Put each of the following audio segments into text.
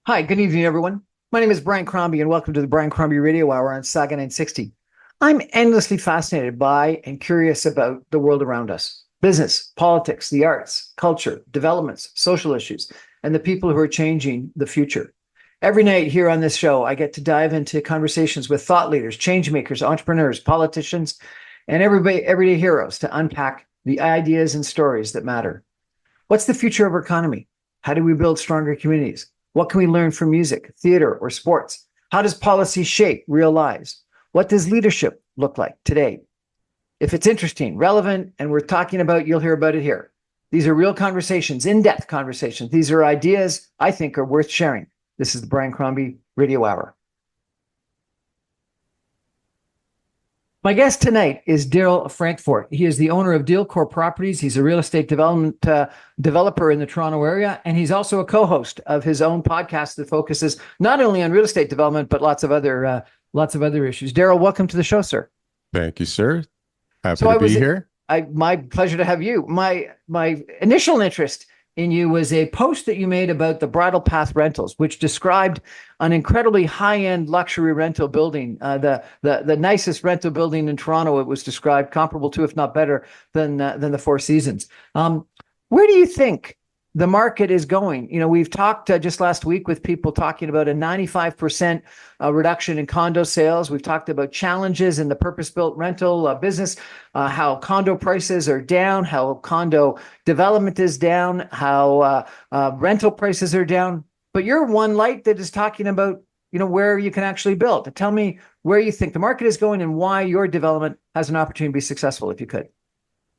Hi, good evening, everyone. My name is Brian Crombie, and welcome to the Brian Crombie Radio Hour on Saga 960. I'm endlessly fascinated by and curious about the world around us: business, politics, the arts, culture, developments, social issues, and the people who are changing the future. Every night here on this show, I get to dive into conversations with thought leaders, change makers, entrepreneurs, politicians, and everyday heroes to unpack the ideas and stories that matter. What's the future of our economy? How do we build stronger communities? What can we learn from music, theater, or sports? How does policy shape real lives? What does leadership look like today? If it's interesting, relevant, and worth talking about, you'll hear about it here. These are real conversations, in-depth conversations. These are ideas I think are worth sharing. This is the Brian Crombie Radio Hour. My guest tonight is Darryl Frankfort. He is the owner of Dealcore Properties. He's a real estate developer in the Toronto area, and he's also a co-host of his own podcast that focuses not only on real estate development but lots of other issues. Darryl, welcome to the show, sir. Thank you, sir. Happy to be here. My pleasure to have you. My initial interest in you was a post that you made about the Bridle Path Rentals, which described an incredibly high-end luxury rental building, the nicest rental building in Toronto. It was described comparable to, if not better, than the Four Seasons. Where do you think the market is going? You know, we've talked just last week with people talking about a 95% reduction in condo sales. We've talked about challenges in the purpose-built rental business, how condo prices are down, how condo development is down, how rental prices are down. But you're one light that is talking about, you know, where you can actually build. Tell me where you think the market is going and why your development has an opportunity to be successful, if you could.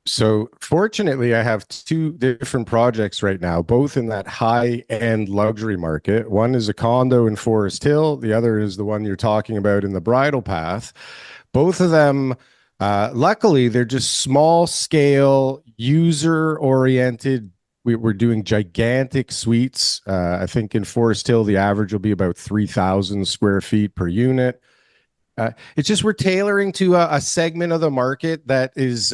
So fortunately, I have two different projects right now, both in that high-end luxury market. One is a condo in Forest Hill. The other is the one you're talking about in the Bridle Path. Both of them, luckily, they're just small-scale, user-oriented. We're doing gigantic suites. I think in Forest Hill, the average will be about 3,000 square feet per unit. It's just we're tailoring to a segment of the market that is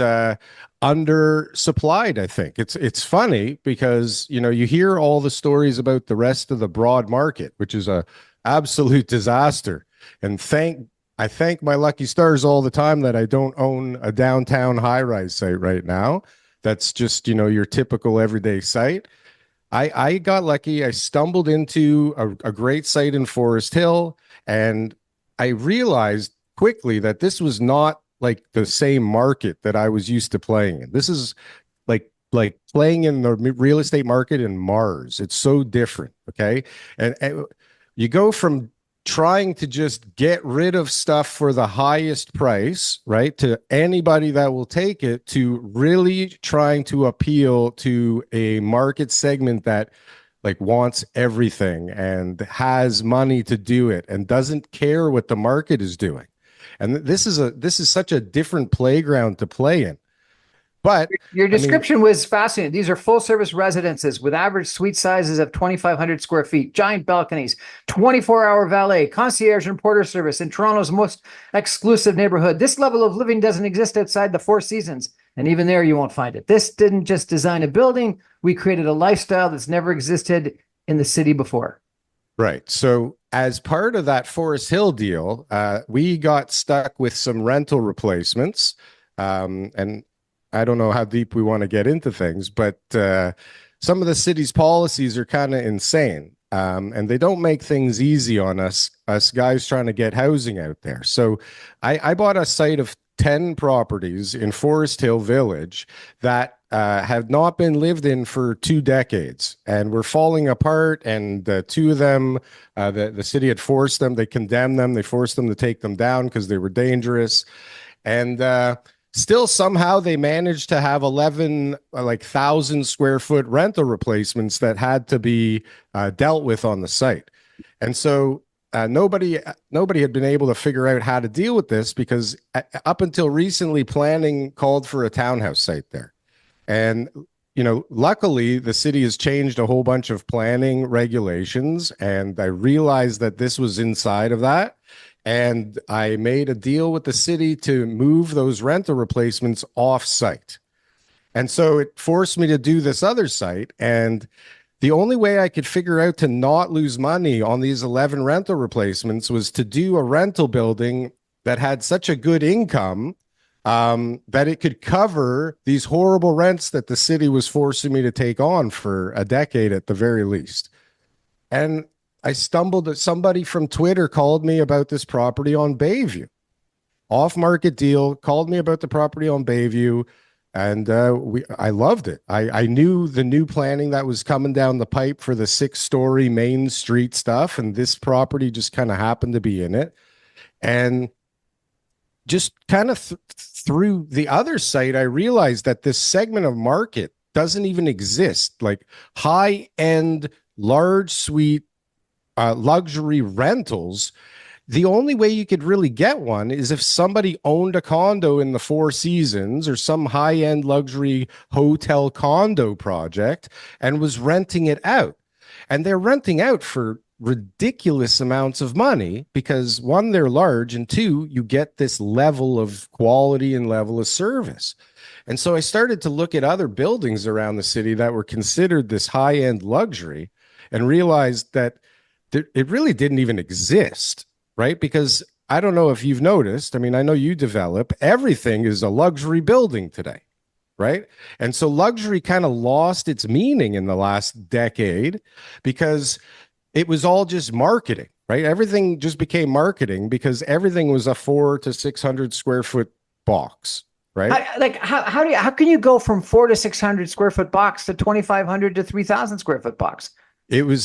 undersupplied. I think it's funny because you hear all the stories about the rest of the broad market, which is a absolute disaster. And I thank my lucky stars all the time that I don't own a downtown high-rise site right now. That's just your typical everyday site. I got lucky. I stumbled into a great site in Forest Hill, and I realized quickly that this was not like the same market that I was used to playing in. This is like playing in the real estate market in Mars. It's so different, okay? And you go from trying to just get rid of stuff for the highest price, right, to anybody that will take it, to really trying to appeal to a market segment that wants everything and has money to do it and doesn't care what the market is doing. And this is such a different playground to play in. But your description was fascinating. These are full service residences with average suite sizes of 2,500 square feet, giant balconies, 24-hour valet, concierge and porter service in Toronto's most exclusive neighborhood. This level of living doesn't exist outside the Four Seasons. And even there, you won't find it. This didn't just design a building. We created a lifestyle that's never existed in the city before. Right. So as part of that Forest Hill deal, we got stuck with some rental replacements. And I don't know how deep we want to get into things, but some of the city's policies are kind of insane. And they don't make things easy on us guys trying to get housing out there. So I bought a site of 10 properties in Forest Hill Village that have not been lived in for 2 decades and were falling apart. And two of them, the city had forced them, they condemned them, they forced them to take them down because they were dangerous. And still somehow they managed to have 11 1,000 square foot rental replacements that had to be dealt with on the site. And so nobody had been able to figure out how to deal with this because up until recently, planning called for a townhouse site there. And, luckily the city has changed a whole bunch of planning regulations, and I realized that this was inside of that. And I made a deal with the city to move those rental replacements off site. And so it forced me to do this other site. And the only way I could figure out to not lose money on these 11 rental replacements was to do a rental building that had such a good income that it could cover these horrible rents that the city was forcing me to take on for a decade at the very least. And I stumbled at somebody from Twitter called me about this property on Bayview, off market deal, called me about the property on Bayview. And I loved it. I knew the new planning that was coming down the pipe for the 6-story Main Street stuff. And this property just kind of happened to be in it. And just kind of through the other site, I realized that this segment of market doesn't even exist. Like high end, large suite, luxury rentals. The only way you could really get one is if somebody owned a condo in the Four Seasons or some high end luxury hotel condo project and was renting it out. And they're renting out for ridiculous amounts of money because one, they're large, and two, you get this level of quality and level of service. And so I started to look at other buildings around the city that were considered this high-end luxury and realized that it really didn't even exist, right? Because I don't know if you've noticed, I mean, I know you develop, everything is a luxury building today, right? And so luxury kind of lost its meaning in the last decade because it was all just marketing, right? Everything just became marketing because everything was a 400 to 600 square foot box, right? How can you go from 400 to 600 square foot box to 2,500 to 3,000 square foot box? It was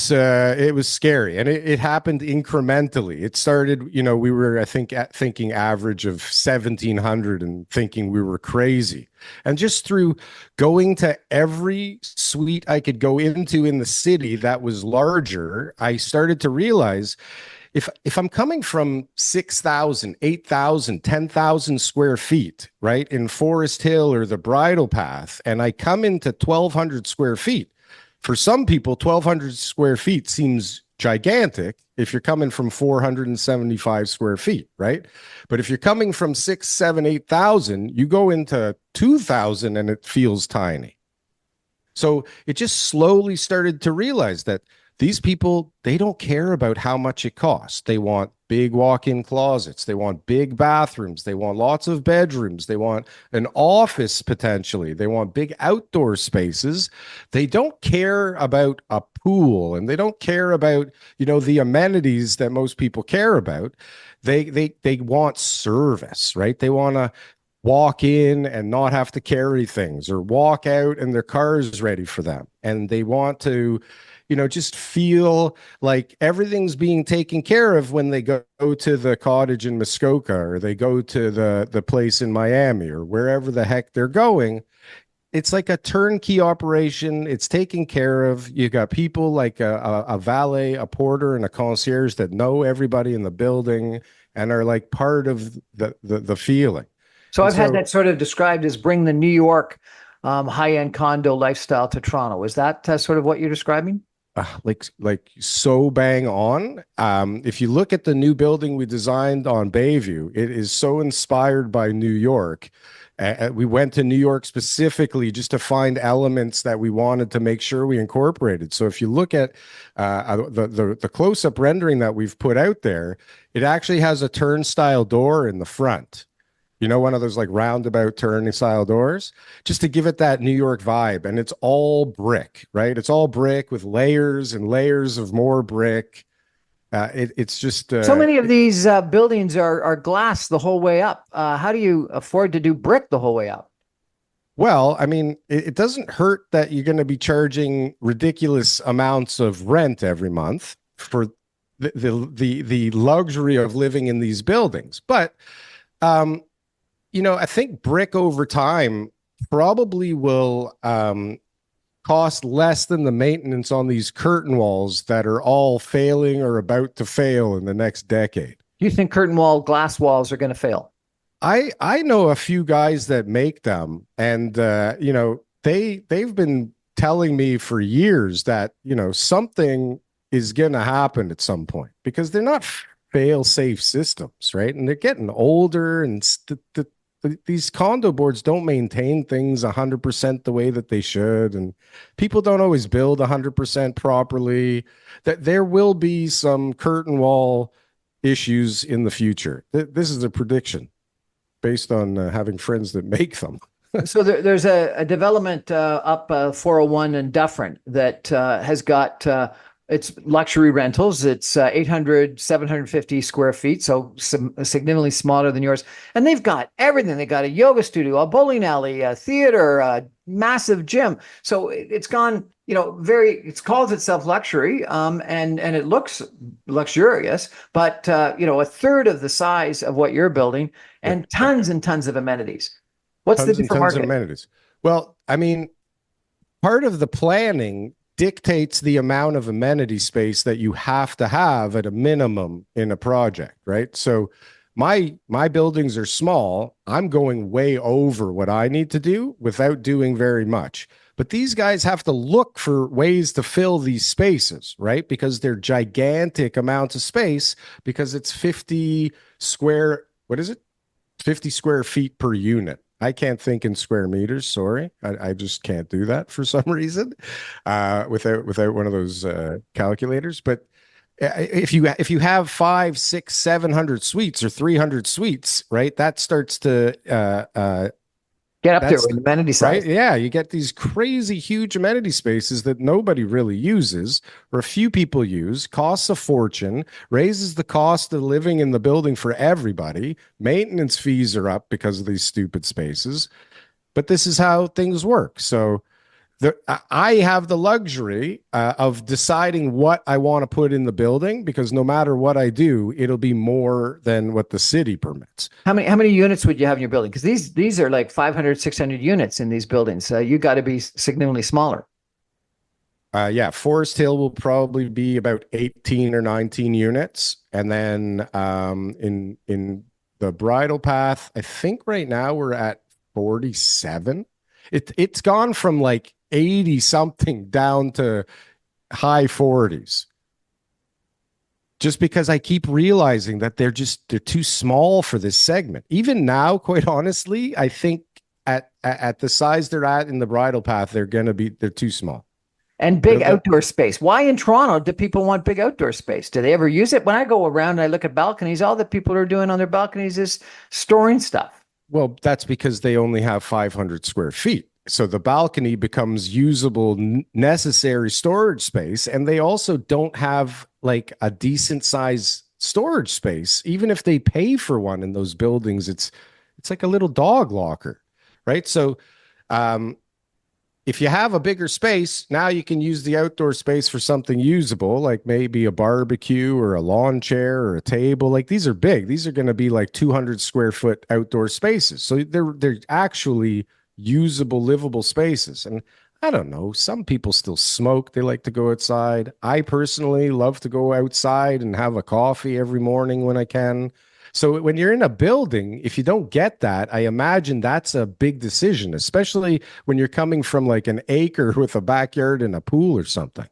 scary, and it happened incrementally. It started, you know, we were, I think, thinking average of 1,700 and thinking we were crazy. And just through going to every suite I could go into in the city that was larger, I started to realize if I'm coming from 6,000, 8,000, 10,000 square feet, right, in Forest Hill or the Bridle Path, and I come into 1,200 square feet, for some people, 1,200 square feet seems gigantic if you're coming from 475 square feet, right? But if you're coming from 6, 7, 8,000, you go into 2,000 and it feels tiny. So it just slowly started to realize that these people, they don't care about how much it costs. They want big walk-in closets. They want big bathrooms. They want lots of bedrooms. They want an office potentially. They want big outdoor spaces. They don't care about a pool, and they don't care about, you know, the amenities that most people care about. They want service, right? They want to walk in and not have to carry things, or walk out and their car is ready for them. And they want to, you know, just feel like everything's being taken care of when they go to the cottage in Muskoka, or they go to the place in Miami, or wherever the heck they're going. It's like a turnkey operation. It's taken care of. You got people like a valet, a porter, and a concierge that know everybody in the building and are like part of the feeling. So And I've had that sort of described as bring the New York high-end condo lifestyle to Toronto. Is that sort of what you're describing? Like so bang on. If you look at the new building we designed on Bayview, it is so inspired by New York. We went to New York specifically just to find elements that we wanted to make sure we incorporated. So if you look at the close-up rendering that we've put out there, it actually has a turnstile door in the front. You know, one of those like roundabout turning style doors, just to give it that New York vibe. And it's all brick, right? It's all brick with layers and layers of more brick. It's just so many of these buildings are glass the whole way up. How do you afford to do brick the whole way up? Well, I mean, it doesn't hurt that you're going to be charging ridiculous amounts of rent every month for the luxury of living in these buildings. But you know, I think brick over time probably will cost less than the maintenance on these curtain walls that are all failing or about to fail in the next decade. Do you think glass walls are going to fail? I know a few guys that make them, and you know, they've been telling me for years that, you know, something is going to happen at some point because they're not fail-safe systems, right? And they're getting older, and these condo boards don't maintain things 100% the way that they should, and people don't always build 100% properly. That there will be some curtain wall issues in the future. This is a prediction based on having friends that make them. So there's a development up 401 in Dufferin that has got it's luxury rentals. It's 800, 750 square feet, so significantly smaller than yours. And they've got everything. They got a yoga studio, a bowling alley, a theater, a massive gym. So it's gone, it calls itself luxury, and it looks luxurious, but a third of the size of what you're building, and tons of amenities. What's the different Tons market? of amenities. Well, I mean, part of the planning dictates the amount of amenity space that you have to have at a minimum in a project, right? So my buildings are small. I'm going way over what I need to do without doing very much. But these guys have to look for ways to fill these spaces, right? Because they're gigantic amounts of space, because it's 50 square, what is it? 50 square feet per unit. I can't think in square meters. Sorry, I just can't do that for some reason, without one of those calculators. But if you have 500, 600, 700 suites or 300 suites, right, that starts to get up there with amenity size. Right? Yeah, you get these crazy huge amenity spaces that nobody really uses, or a few people use, costs a fortune, raises the cost of living in the building for everybody. Maintenance fees are up because of these stupid spaces. But this is how things work. So I have the luxury of deciding what I want to put in the building, because no matter what I do, it'll be more than what the city permits. How many units would you have in your building? Because these are like 500, 600 units in these buildings. You got to be significantly smaller. Yeah, Forest Hill will probably be about 18 or 19 units. And then in the Bridle Path, I think right now we're at 47. It's gone from like 80 something down to high 40s. Just because I keep realizing that they're too small for this segment. Even now, quite honestly, I think at the size they're at in the Bridle Path, they're too small. And big outdoor space. Why in Toronto do people want big outdoor space? Do they ever use it? When I go around and I look at balconies, all that people are doing on their balconies is storing stuff. Well, that's because they only have 500 square feet. So the balcony becomes usable, necessary storage space. And they also don't have like a decent size storage space. Even if they pay for one in those buildings, it's like a little dog locker, right? So if you have a bigger space, now you can use the outdoor space for something usable, like maybe a barbecue or a lawn chair or a table. Like these are big. These are going to be like 200 square foot outdoor spaces. So they're actually usable, livable spaces. And I don't know, some people still smoke. They like to go outside. I personally love to go outside and have a coffee every morning when I can. So when you're in a building, if you don't get that, I imagine that's a big decision, especially when you're coming from like an acre with a backyard and a pool or something.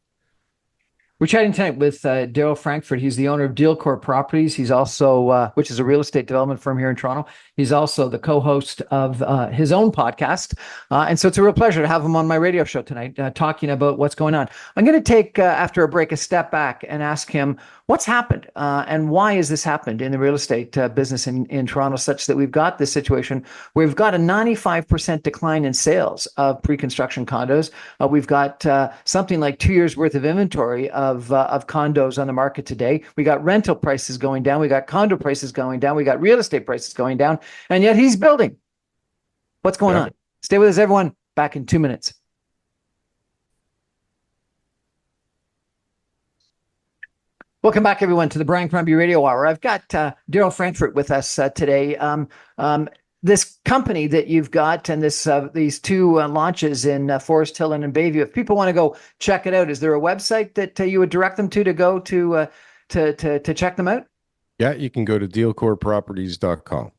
We're chatting tonight with Darryl Frankfort. He's the owner of Dealcorp Properties. He's also, which is a real estate development firm here in Toronto. He's also the co-host of his own podcast. And so it's a real pleasure to have him on my radio show tonight, talking about what's going on. I'm going to take, after a break, a step back and ask him what's happened and why has this happened in the real estate business in Toronto, such that we've got this situation where we've got a 95% decline in sales of pre-construction condos. We've got something like 2 years worth of inventory of condos on the market today. We got rental prices going down. We got condo prices going down. We got real estate prices going down. And yet he's building. What's going on? Stay with us, everyone. Back in 2 minutes. Welcome back, everyone, to the Brian Crombie Radio Hour. I've got Darryl Frankfort with us today. This company that you've got and these two launches in Forest Hill and in Bayview, if people want to go check it out, is there a website that you would direct them to go to check them out? Yeah, you can go to dealcorproperties.com.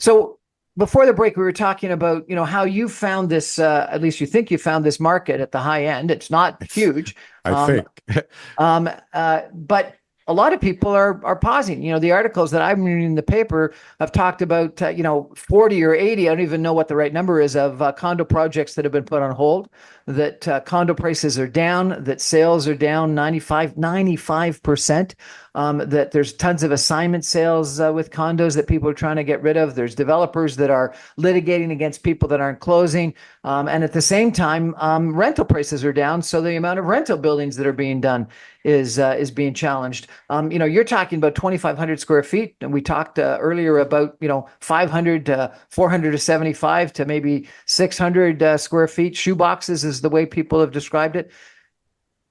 So before the break, we were talking about, how you found this, at least you think you found this market at the high end. It's not huge. I think. But a a lot of people are pausing. The articles that I'm reading in the paper have talked about 40 or 80. I don't even know what the right number is of condo projects that have been put on hold. That condo prices are down. That sales are down 95%. That there's tons of assignment sales with condos that people are trying to get rid of. There's developers that are litigating against people that aren't closing. And at the same time, rental prices are down. So the amount of rental buildings that are being done is being challenged. You're talking about 2,500 square feet. And we talked earlier about, 500 to 400 to 75 to maybe 600 square feet. Shoe boxes is the way people have described it.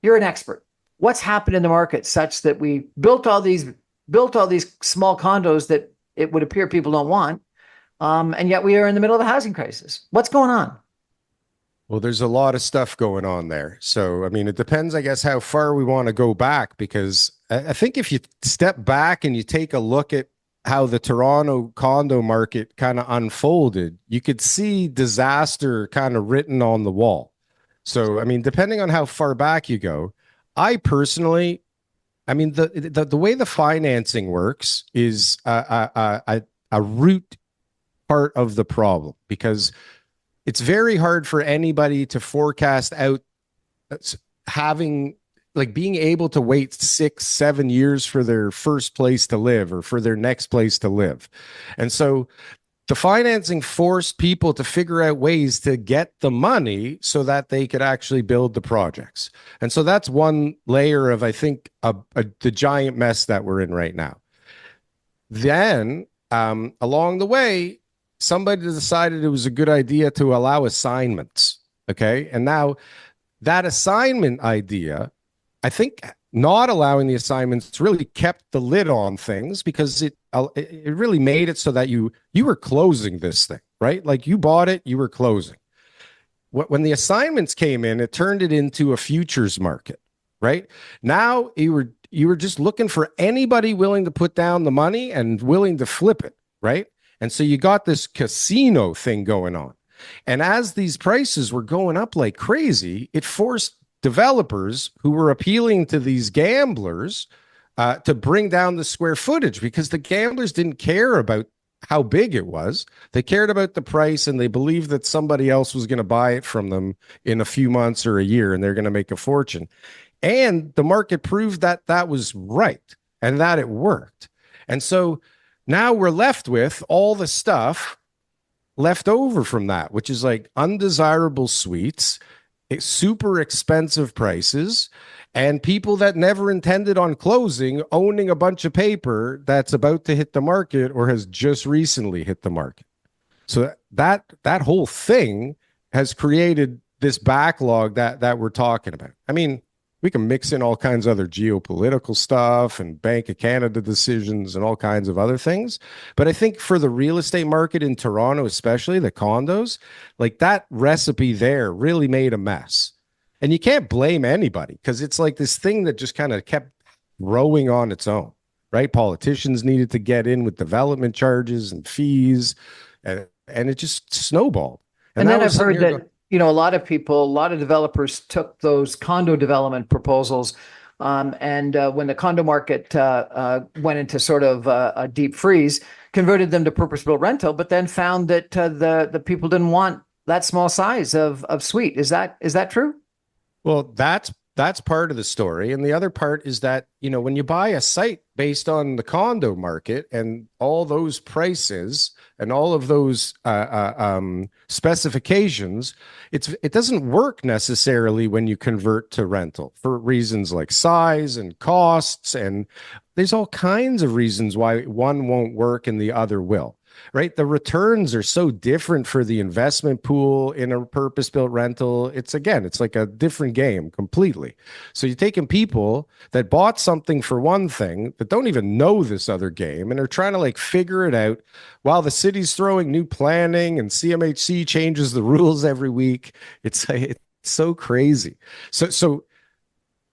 You're an expert. What's happened in the market such that we built all these small condos that it would appear people don't want, and yet we are in the middle of a housing crisis? What's going on? Well, there's a lot of stuff going on there. So, I mean, it depends, I guess, how far we want to go back, because I think if you step back and you take a look at how the Toronto condo market kind of unfolded, you could see disaster kind of written on the wall. So, I mean, depending on how far back you go, I personally, I mean, the way the financing works is a root part of the problem, because it's very hard for anybody to forecast out being able to wait 6-7 years for their first place to live or for their next place to live. And so the financing forced people to figure out ways to get the money so that they could actually build the projects. And so that's one layer of, I think, the giant mess that we're in right now. Then along the way, somebody decided it was a good idea to allow assignments. Okay. And now that assignment idea, I think not allowing the assignments really kept the lid on things, because it really made it so that you were closing this thing, right? Like you bought it, you were closing. When the assignments came in, it turned it into a futures market, right? Now you were just looking for anybody willing to put down the money and willing to flip it, right? And so you got this casino thing going on. And as these prices were going up like crazy, it forced developers who were appealing to these gamblers to bring down the square footage, because the gamblers didn't care about how big it was. They cared about the price, and they believed that somebody else was going to buy it from them in a few months or a year, and they're going to make a fortune. And the market proved that that was right and that it worked. And so now we're left with all the stuff left over from that, which is like undesirable suites, super expensive prices, and people that never intended on closing owning a bunch of paper that's about to hit the market or has just recently hit the market. So that whole thing has created this backlog that we're talking about. I mean, we can mix in all kinds of other geopolitical stuff and Bank of Canada decisions and all kinds of other things. But I think for the real estate market in Toronto, especially the condos, like that recipe there really made a mess. And you can't blame anybody, because it's like this thing that just kind of kept growing on its own, right? Politicians needed to get in with development charges and fees, and it just snowballed. And then I've heard that a lot of developers took those condo development proposals, and when the condo market went into sort of a deep freeze, converted them to purpose-built rental, but then found that the people didn't want that small size of suite. Is that true? Well, that's part of the story. And the other part is that, when you buy a site based on the condo market and all those prices and all of those specifications, it doesn't work necessarily when you convert to rental, for reasons like size and costs. And there's all kinds of reasons why one won't work and the other will. Right? The returns are so different for the investment pool in a purpose-built rental. It's like a different game completely. So you're taking people that bought something for one thing that don't even know this other game and are trying to like figure it out while the city's throwing new planning and CMHC changes the rules every week. It's so crazy. So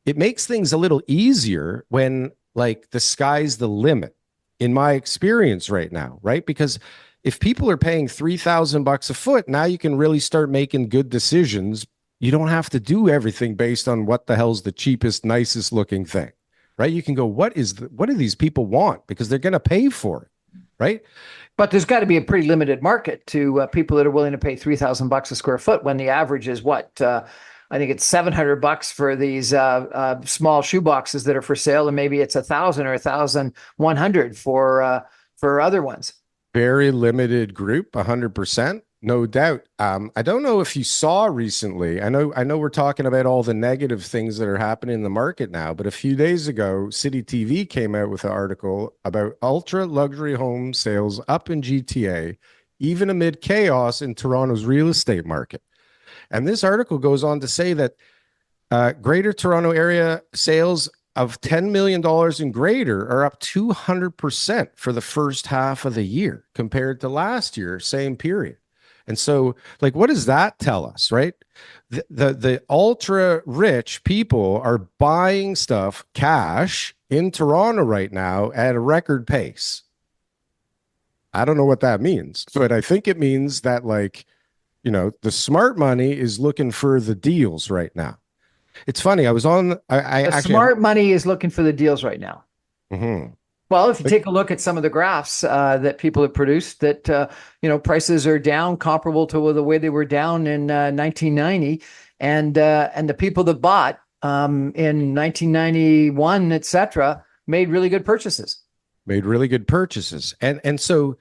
it makes things a little easier when like the sky's the limit, in my experience right now, right? Because if people are paying $3,000 a foot, now you can really start making good decisions. You don't have to do everything based on what the hell's the cheapest, nicest looking thing, right? You can go, what do these people want? Because they're going to pay for it, right? But there's got to be a pretty limited market to people that are willing to pay $3,000 a square foot when the average is what? I think it's $700 for these small shoe boxes that are for sale, and maybe it's 1,000 or 1,100 for other ones. Very limited group, 100%. No doubt. I don't know if you saw recently. I know we're talking about all the negative things that are happening in the market now, but a few days ago, City TV came out with an article about ultra luxury home sales up in GTA, even amid chaos in Toronto's real estate market. And this article goes on to say that Greater Toronto Area sales of $10 million and greater are up 200% for the first half of the year compared to last year, same period. And so, like, what does that tell us, right? The ultra rich people are buying stuff cash in Toronto right now at a record pace. I don't know what that means, but I think it means that, like, the smart money is looking for the deals right now. It's funny. I The actually, smart money is looking for the deals right now. Mhm. Well, if you take a look at some of the graphs that people have produced, that prices are down comparable to the way they were down in 1990, and the people that bought in 1991, etc., made really good purchases. And so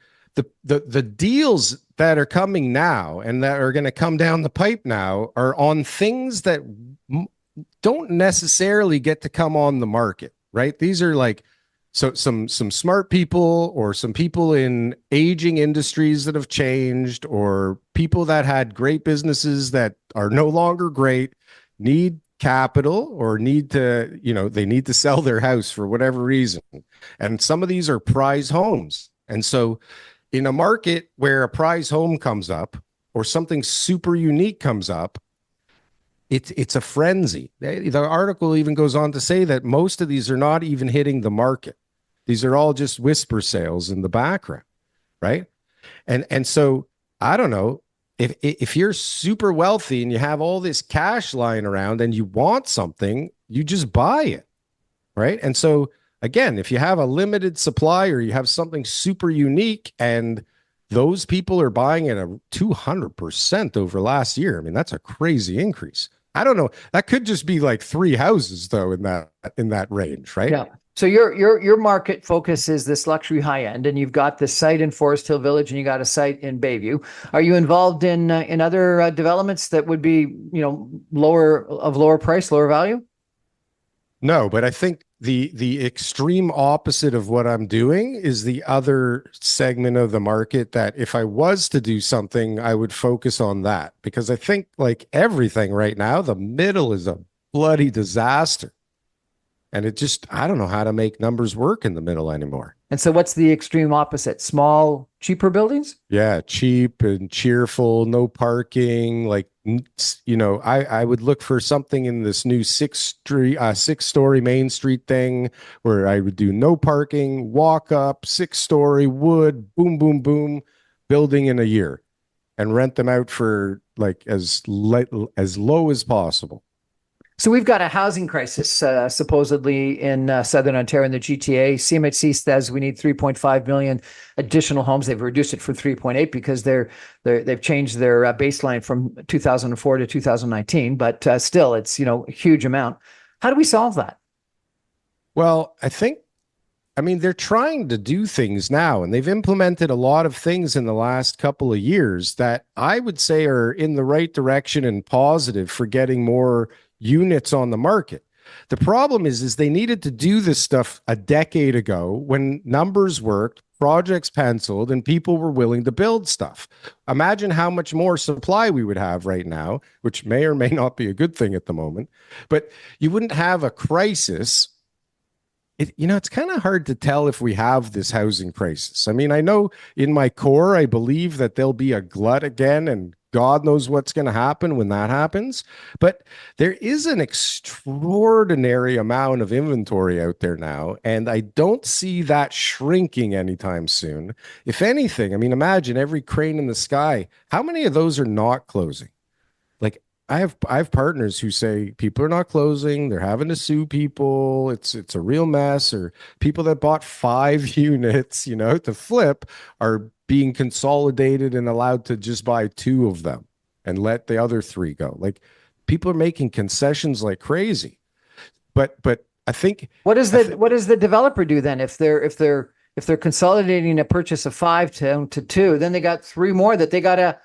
the deals that are coming now and that are going to come down the pipe now are on things that don't necessarily get to come on the market, right? These are like some smart people or some people in aging industries that have changed, or people that had great businesses that are no longer great, need capital, or they need to sell their house for whatever reason. And some of these are prize homes. And so in a market where a prize home comes up or something super unique comes up, it's a frenzy. The article even goes on to say that most of these are not even hitting the market. These are all just whisper sales in the background, right? And so I don't know, if you're super wealthy and you have all this cash lying around and you want something, you just buy it, right? And so again, if you have a limited supply or you have something super unique and those people are buying at a 200% over last year, I mean, that's a crazy increase. I don't know. That could just be like 3 houses though in that range, right? Yeah. So your market focus is this luxury high end, and you've got this site in Forest Hill Village, and you got a site in Bayview. Are you involved in other developments that would be lower price, lower value? No, but I think the extreme opposite of what I'm doing is the other segment of the market that if I was to do something, I would focus on that, because I think, like everything right now, the middle is a bloody disaster. And I don't know how to make numbers work in the middle anymore. And so what's the extreme opposite? Small, cheaper buildings? Yeah, cheap and cheerful, no parking. Like, I would look for something in this new 6-story Main Street thing where I would do no parking, walk up, 6-story wood, boom, boom, boom, building in a year, and rent them out for like as low as possible. So we've got a housing crisis supposedly in Southern Ontario in the GTA. CMHC says we need 3.5 million additional homes. They've reduced it from 3.8 because they've changed their baseline from 2004 to 2019. But still, it's a huge amount. How do we solve that? Well, I mean, they're trying to do things now, and they've implemented a lot of things in the last couple of years that I would say are in the right direction and positive for getting more units on the market. The problem is they needed to do this stuff a decade ago when numbers worked, projects penciled, and people were willing to build stuff. Imagine how much more supply we would have right now, which may or may not be a good thing at the moment, but you wouldn't have a crisis. It's kind of hard to tell if we have this housing crisis. I mean, I know in my core, I believe that there'll be a glut again, and God knows what's going to happen when that happens. But there is an extraordinary amount of inventory out there now, and I don't see that shrinking anytime soon. If anything, I mean, imagine every crane in the sky. How many of those are not closing? Like, I have partners who say people are not closing, they're having to sue people, it's a real mess, or people that bought 5 units, to flip are being consolidated and allowed to just buy two of them and let the other three go. Like people are making concessions like crazy. But I think What does the developer do then if they're consolidating a purchase of five to two, then they got three more that they gotta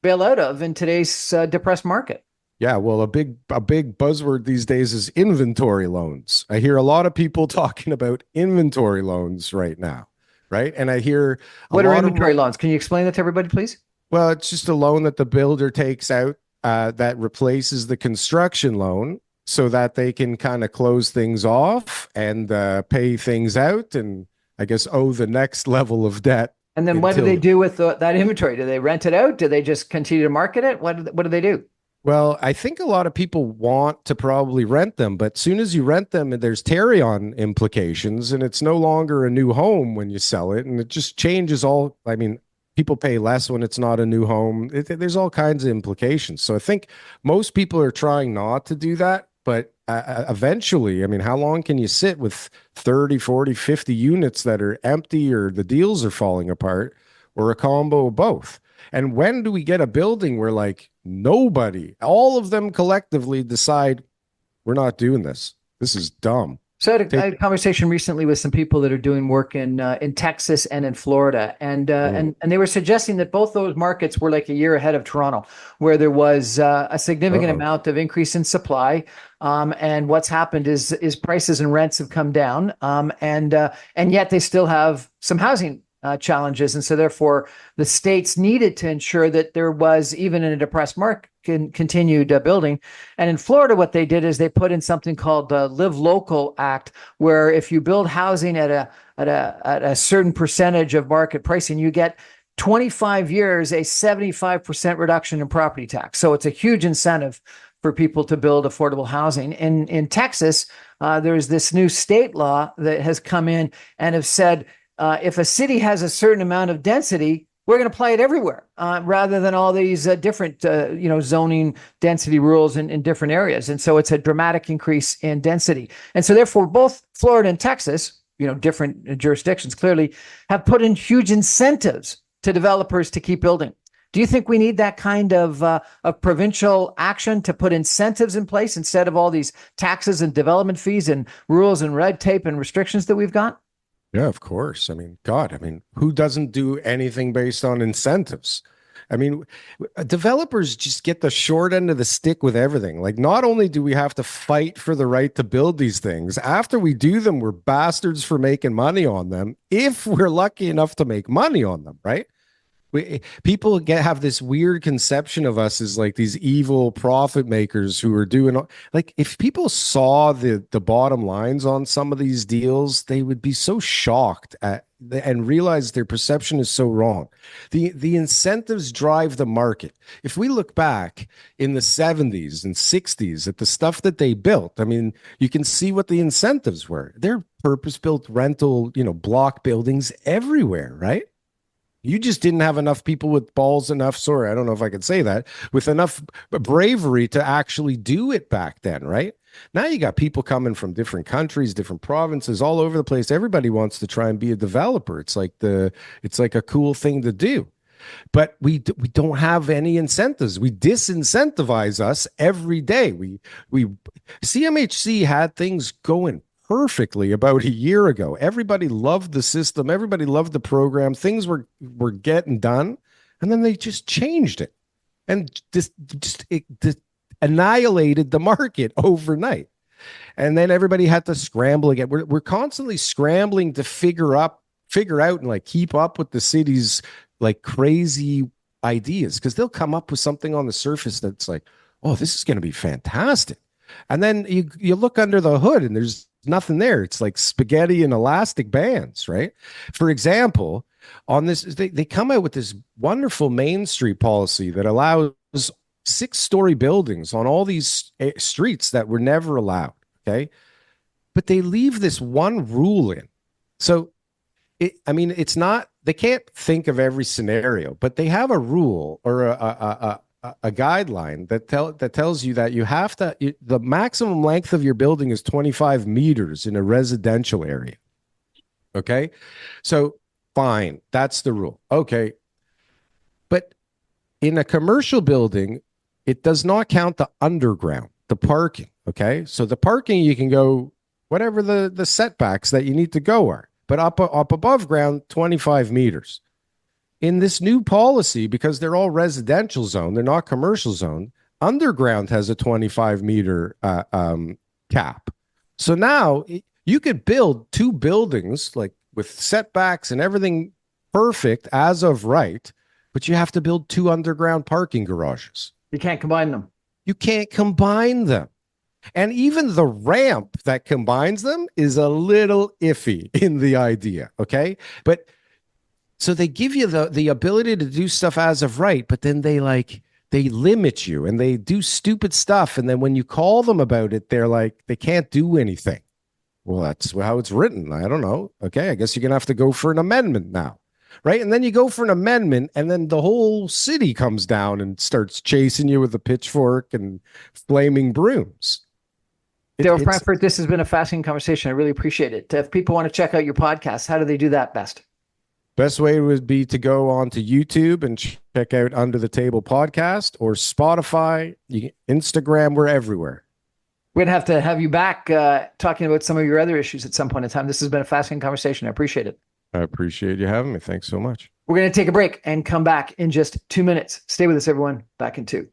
bail out of in today's depressed market. yeah, well, a big buzzword these days is inventory loans. I hear a lot of people talking about inventory loans right now, right? And I hear a What are lot of inventory loans? Can you explain that to everybody, please? well, it's just a loan that the builder takes out that replaces the construction loan so that they can kind of close things off and pay things out and I guess owe the next level of debt And then what do they until. do with that inventory? Do they rent it out? Do they just continue to market it? What do they do? Well, I think a lot of people want to probably rent them, but soon as you rent them, there's carry-on implications, and it's no longer a new home when you sell it, and it just changes all. I mean, people pay less when it's not a new home. There's all kinds of implications. So I think most people are trying not to do that, but eventually, I mean, how long can you sit with 30, 40, 50 units that are empty or the deals are falling apart or a combo of both? And when do we get a building where like nobody, all of them collectively decide we're not doing this? This is dumb. So I had Take a conversation recently with some people that are doing work in Texas and in Florida, and mm, they were suggesting that both those markets were like a year ahead of Toronto, where there was a significant uh-oh. amount of increase in supply, and what's happened is prices and rents have come down, and yet they still have some housing challenges, and so therefore the states needed to ensure that there was, even in a depressed market, continued building. And in Florida, what they did is they put in something called the Live Local Act, where if you build housing at a certain percentage of market pricing, you get 25 years, a 75% reduction in property tax. So it's a huge incentive for people to build affordable housing. In Texas, there's this new state law that has come in and have said if a city has a certain amount of density, we're going to apply it everywhere, rather than all these different, zoning density rules in different areas. And so it's a dramatic increase in density. And so therefore, both Florida and Texas, different jurisdictions clearly have put in huge incentives to developers to keep building. Do you think we need that kind of provincial action to put incentives in place instead of all these taxes and development fees and rules and red tape and restrictions that we've got? Yeah, of course. I mean, God, I mean, who doesn't do anything based on incentives? I mean, developers just get the short end of the stick with everything. Like, not only do we have to fight for the right to build these things, after we do them, we're bastards for making money on them, if we're lucky enough to make money on them, right? People have this weird conception of us as like these evil profit makers who are doing like if people saw the bottom lines on some of these deals, they would be so shocked and realize their perception is so wrong. The incentives drive the market. If we look back in the 70s and 60s at the stuff that they built, I mean, you can see what the incentives were. They're purpose-built rental, block buildings everywhere, right? You just didn't have enough people with balls enough. Sorry, I don't know if I could say that, with enough bravery to actually do it back then, right? Now you got people coming from different countries, different provinces, all over the place. Everybody wants to try and be a developer. It's like a cool thing to do. But we don't have any incentives. We disincentivize us every day. We CMHC had things going perfectly about a year ago. Everybody loved the system. Everybody loved the program. Things were getting done, and then they just changed it and just annihilated the market overnight. And then everybody had to scramble again. We're constantly scrambling to figure out and like keep up with the city's like crazy ideas, because they'll come up with something on the surface that's like, oh, this is going to be fantastic. And then you look under the hood and there's nothing there. It's like spaghetti and elastic bands, right? For example, on this, they come out with this wonderful Main Street policy that allows 6-story buildings on all these streets that were never allowed. Okay. But they leave this one rule in. So, it's not, they can't think of every scenario, but they have a rule or a guideline that tells you that the maximum length of your building is 25 meters in a residential area. Okay, so fine, that's the rule. Okay, but in a commercial building, it does not count the underground, the parking. Okay, so the parking you can go whatever the setbacks that you need to go are, but up above ground, 25 meters. In this new policy, because they're all residential zone, they're not commercial zone, underground has a 25-meter cap. So now you could build two buildings like with setbacks and everything perfect as of right, but you have to build two underground parking garages. You can't combine them. You can't combine them. And even the ramp that combines them is a little iffy in the idea, okay? But so they give you the ability to do stuff as of right, but then they limit you and they do stupid stuff. And then when you call them about it, they're like, they can't do anything. Well, that's how it's written. I don't know. Okay, I guess you're going to have to go for an amendment now. Right. And then you go for an amendment and then the whole city comes down and starts chasing you with a pitchfork and flaming brooms. Darryl Frankfort, this has been a fascinating conversation. I really appreciate it. If people want to check out your podcast, how do they do that best? Best way would be to go on to YouTube and check out Under the Table Podcast or Spotify, Instagram. We're everywhere. We're going to have you back talking about some of your other issues at some point in time. This has been a fascinating conversation. I appreciate it. I appreciate you having me. Thanks so much. We're going to take a break and come back in just 2 minutes. Stay with us, everyone. Back in 2.